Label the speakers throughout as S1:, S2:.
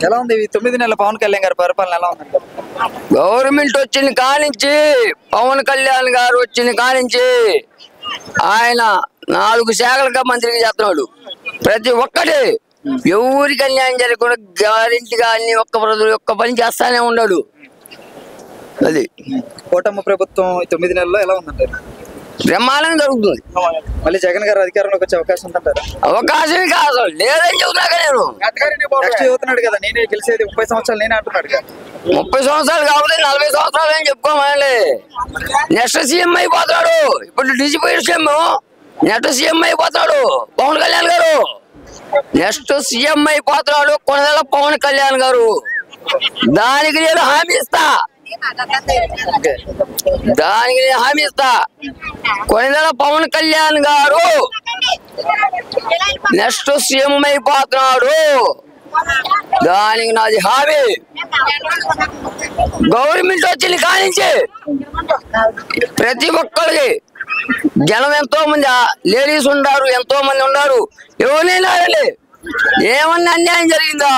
S1: ఎలా ఉంది 9 నెలల పవన్ కళ్యాణ్ గారి పరిపాలన ఎలా ఉంది?
S2: గవర్నమెంట్ వచ్చిన కానించి పవన్ కళ్యాణ్ గారు వచ్చిన కానించి ఆయన 4 శాఖలుగా మంత్రిగా చేస్తున్నాడు. ప్రతి ఒక్కటి ఎవరికి అన్యాయం జరగకుండా గ్యారెంటీగా అన్ని ఒక్క పని చేస్తానే ఉన్నాడు. అది
S1: కూటమి ప్రభుత్వం 9 నెలల్లో ఎలా ఉందంటారు?
S2: బ్రహ్మాండంగా జరుగుతుంది.
S1: మళ్ళీ జగన్ గారు అధికారంలోకి వచ్చే అవకాశం ఉందంటారు?
S2: అవకాశం కాదు లేదని చెబుతున్నాక నేను.
S1: నెక్స్ట్ చదువుతున్నాడు కదా, నేనే గెలిచేది 30 సంవత్సరాలు నేనే అంటున్నాడు కదా.
S2: 30 సంవత్సరాలు కాబట్టి 40 సంవత్సరాలు అని చెప్పుకోమని. నెక్స్ట్ సీఎం అయిపోతాడు. ఇప్పుడు డిజిపోయిన సీఎం నెక్స్ట్ సీఎం అయిపోతాడు పవన్ కళ్యాణ్ గారు. నెక్స్ట్ సీఎం అయిపోతున్నాడు కొనదల పవన్ కళ్యాణ్ గారు. దానికి నేను హామీ ఇస్తా. కొనదల పవన్ కళ్యాణ్ గారు నెక్స్ట్ సీఎం అయిపోతున్నాడు. దానికి నాది హామీ. గవర్నమెంట్ వచ్చింది కానించి ప్రతి ఒక్కరికి జనం ఎంతో మంది లేడీస్ ఉన్నారు, ఎంతో మంది ఉన్నారు. ఎవరైనా ఏమన్నా అన్యాయం జరిగిందా?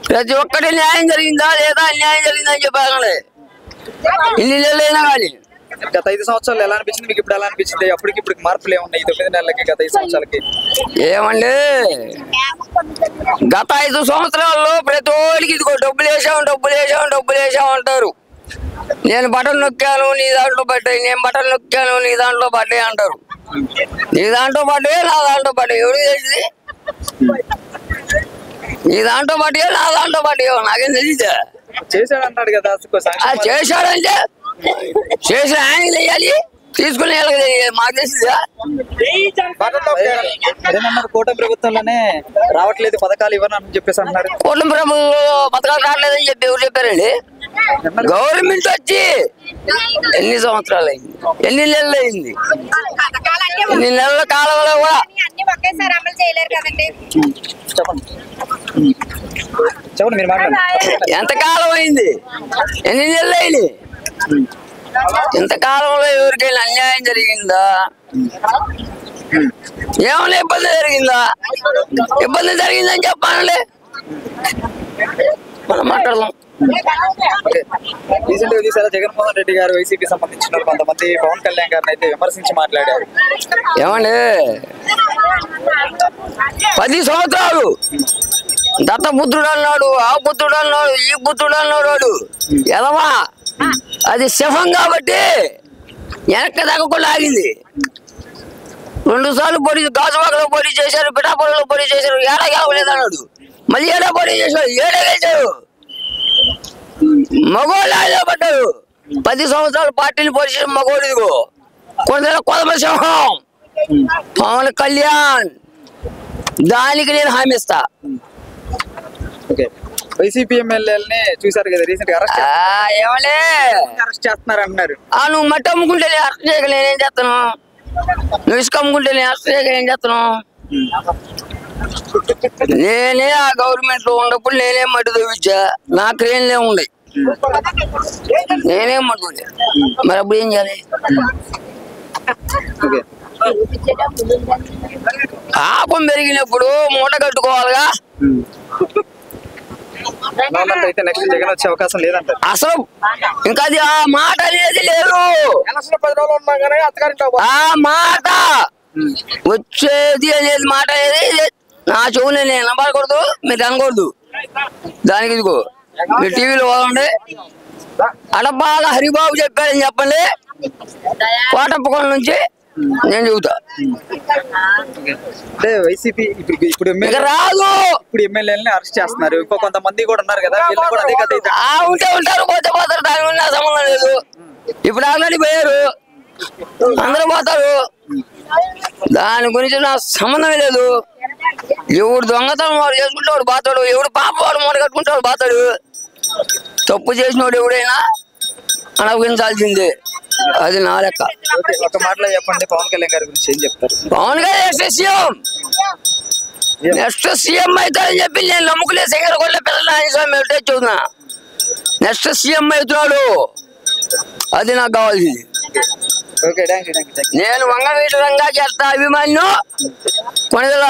S2: ప్రతి ఒక్కటి న్యాయం జరిగిందా లేదా అన్యాయం జరిగిందా అని చెప్పాలి. ఇన్ని నెలలైనా కానీ
S1: గత 5 సంవత్సరాలు ఎలా అనిపించింది మీకు? ఇప్పుడు ఎలా అనిపించింది? అప్పటికి ఇప్పుడు మార్పులు ఏమున్నాయి 9 నెలలకి గత 5 సంవత్సరాలకి?
S2: ఏమండి, గత 5 సంవత్సరాల్లో ప్రతి ఒక్కరికి ఇదిగో డబ్బులు వేసాం అంటారు. నేను బటన్ నొక్కాను నీ దాంట్లో పడ్డాయి, నేను బటన్ నొక్కాను నీ దాంట్లో పడ్డాయి అంటారు. నీ దాంట్లో పడ్డాయి నా దాంట్లో పడ్డాయి ఎవరికి తెలిసింది? నీ దాంట్లో పడ్డాయో నా దాంట్లో పడ్డాయో నాకేం తెలియదు.
S1: చేశాడు అన్నాడు కదా.
S2: చేశాడంటే చేసిన ఆయన తెలియాలి, తీసుకునే వాళ్ళకి తెలియాలి. మాకు తెలిసిందా?
S1: కూటమి ప్రభుత్వంలోనే రావట్లేదు పథకాలు ఇవ్వని చెప్పేసి అన్నారు.
S2: కూటమి ప్రభుత్వం పథకాలు రావట్లేదని చెప్పి ఎవరు చెప్పారండి? గవర్నమెంట్ వచ్చి ఎన్ని సంవత్సరాలు అయింది, ఎన్ని నెలలు అయింది? ఎన్ని నెలల కాలంలో కూడా
S1: చెప్పండి మీరు మాట్లాడండి.
S2: ఎంతకాలం అయింది, ఎన్ని నెలలు అయింది? ఇంతకాలంలో ఎవరికైనా అన్యాయం జరిగిందా? ఏమైనా ఇబ్బంది జరిగిందా? ఇబ్బంది జరిగిందని చెప్పానండి, మనం మాట్లాడదాం.
S1: రీసెంట్ గా చూసారా జగన్మోహన్ రెడ్డి గారు వైసీపీ సంబంధించిన కొంతమంది పవన్ కళ్యాణ్ గారిని అయితే విమర్శించి మాట్లాడారు.
S2: ఏమండి, 10 సంవత్సరాలు దత్తపుత్రుడు అన్నాడు, ఆ పుత్రుడు అన్నాడు, ఈ పుత్రుడు అన్నాడు. వాడు ఎదవా, అది శవం కాబట్టి వెనక్కి తగ్గకుండా ఆగింది. 2 సార్లు పోటీ, గాజువాకలో పోటీ చేశారు, పిఠాపురంలో పోటీ చేశారు, ఏడా గెలవలేదు అన్నాడు. మళ్ళీ ఏడా పోటీ చేశారు, ఏడా గెలిచారు. మగోళ్ళు ఆయన పడ్డారు. 10 సంవత్సరాలు పార్టీని పోటీ చేసిన మగోడు ఇదిగో కొదమ సింహం పవన్ కళ్యాణ్. దానికి నేను హామీ ఇస్తా.
S1: వైసీపీ ఎమ్మెల్యేలని చూసారు కదా రీసెంట్ గా అరెస్ట్ చేస్తున్నారు అంటున్నారు.
S2: నువ్వు మట్టి అమ్ముకుంటే నేను అరెస్ట్ చేయక నేనేం చేస్తాను? నువ్వు ఇసుక అమ్ముకుంటే నేను అరెస్ట్ చేయక ఏం చేస్తాను? నేనే ఆ గవర్నమెంట్ లో ఉన్నప్పుడు నేనే మట్టి తవ్వించా, నా క్రేన్లే ఉన్నాయి, నేనే మట్టి తవ్వా. మరి అప్పుడు ఏం చేయాలి? పాపం పెరిగినప్పుడు మూట కట్టుకోవాలిగా. అసలు ఇంకా అది ఆ మాట అనేది లేదు. ఆ మాట వచ్చేది అనేది మాట అనేది నా చెవుని నేను నమ్మకూడదు, మీరు అనకూడదు. దానికి ఇదిగో మీరు టీవీలో పోదండి, అడపాల హరిబాబు చెప్పారని చెప్పండి, కోటప్పకొండ నుంచి నేను చెబుతా.
S1: వైసీపీ ఇప్పుడు
S2: రాదు,
S1: ఇప్పుడు ఎమ్మెల్యేలని అరెస్ట్ చేస్తున్నారు. ఇంకో కొంతమంది కూడా ఉన్నారు కదా,
S2: ఉంటే ఉంటారు, పోతే పోతారు, దాని గురించి నా సంబంధం లేదు. ఇప్పుడు ఆల్రెడీ పోయారు, అందరూ పోతారు, దాని గురించి నా సంబంధమే లేదు. ఎవడు దొంగతనం వాడు చేసుకుంటే వాడు బాతాడు, ఎవడు పాప వాడు మూట కట్టుకుంటే వాడు బాతాడు. తప్పు చేసినోడు ఎవడైనా అనుభవించాల్సిందే, అది నా లెక్క.
S1: ఒక మాటలో చెప్పండి, పవన్ కళ్యాణ్ గారి గురించి ఏం చెప్తారు?
S2: పవన్ కళ్యాణ్ నెక్స్ట్ సీఎం అవుతాడని చెప్పి నేను నమ్ముకునే సింగరకొండ పిల్లలు చూస్తున్నా. నెక్స్ట్ సీఎం అవుతున్నాడు, అది నాకు కావాల్సింది. నేను వంగవీటి రంగా చేస్తా అభిమాన్యం కొనదల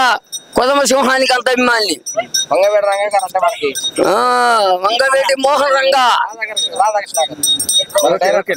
S2: కొదమ సింహానికి అంత అభిమాని.
S1: వంగవేడి రంగా గారు అంటే మనకి
S2: వంగవేటి మోహన్ రంగా.
S1: రాధాకృష్ణ గారు.